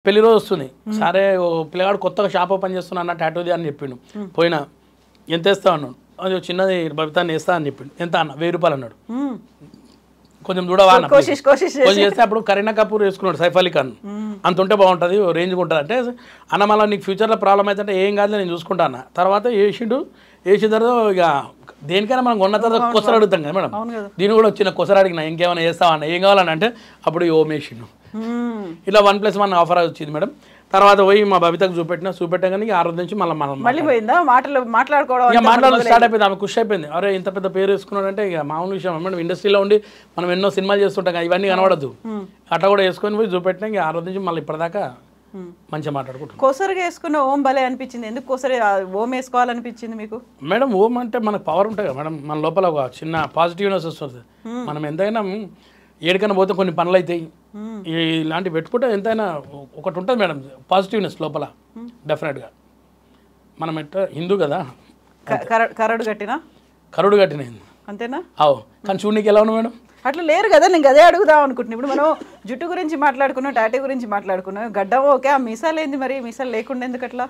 పెళ్లి రోజు వస్తుంది సరే ఓ పిల్లగాడు కొత్తగా షాప్ ఓపెన్ చేస్తున్నా అన్న టాటూది అని చెప్పిండు పోయినా ఎంత వేస్తావు అన్నాడు అది చిన్నది బబితాన్ని వేస్తా అని చెప్పిండు ఎంత అన్న 1000 రూపాయలు అన్నాడు కొంచెం చూడవా అన్న కొంచెం చేస్తే అప్పుడు కరీనా కపూర్ వేసుకున్నాడు సైఫ్ అలీ ఖాన్ అంత ఉంటే బాగుంటుంది రేంజ్గా ఉంటుంది అంటే అన్న మళ్ళీ నీకు ఫ్యూచర్లో ప్రాబ్లం అయితే ఏం కాదు నేను చూసుకుంటా అన్న తర్వాత వేసిన తర్వాత ఇక దేనికైనా మనం కొన్న తర్వాత కొసరు అడుగుతాం కదా మేడం దీన్ని కూడా వచ్చిన కొసరు అడిగిన ఇంకేమైనా చేస్తావా అన్న ఏం కావాలని అంటే అప్పుడు ఓం వేసిండు ఇలా 1+1 ఆఫర్ వచ్చింది మేడం తర్వాత పోయి మా బబితకు చూపెట్టాగానే ఆ రోజు నుంచి మళ్ళీ పోయిందా మాట్లాడుకోవడం స్టార్ట్ అయిపోయింది ఆమె ఖుషి అయిపోయింది అరే ఇంత పెద్ద పేరు వేసుకున్నాడు అంటే ఇక మామూలు విషయం మేడం ఇండస్ట్రీలో ఉండి మనం ఎన్నో సినిమాలు చేస్తుంటాం కదా ఇవన్నీ కనబడద్దు అట్లా కూడా వేసుకొని పోయి చూపెట్టినా ఇక ఆ రోజు నుంచి మళ్ళీ ఇప్పటిదాకా మంచిగా మాట్లాడుకుంటాం కొసరుగా వేసుకున్న ఓం భలే అనిపించింది ఎందుకు కొసరి ఓం వేసుకోవాలనిపించింది మీకు మేడం ఓం అంటే మనకు పవర్ ఉంటుంది కదా మేడం మన లోపల ఒక చిన్న పాజిటివ్నెస్ వస్తుంది మనం ఎంతైనా ఏడికైనా పోతే కొన్ని పనులు అవుతాయి ఇలాంటివి పెట్టుకుంటే ఎంతైనా ఒకటి ఉంటుంది మేడం పాజిటివ్నెస్ లోపల డెఫినెట్గా మనం ఎట్లా హిందూ కదా కరడు కట్టిన అంతేనా అవు కానీ చూడనీకి ఎలా ఉన్నా మేడం అట్లా లేరు కదా నేను అదే అడుగుదాం అనుకుంటున్నాను ఇప్పుడు మనం జుట్టు గురించి మాట్లాడుకున్నాం టాటూ గురించి మాట్లాడుకున్నాం గడ్డం ఓకే ఆ మీసాలు ఏంది మరి మీసాలు లేకుండా ఎందుకు అట్లా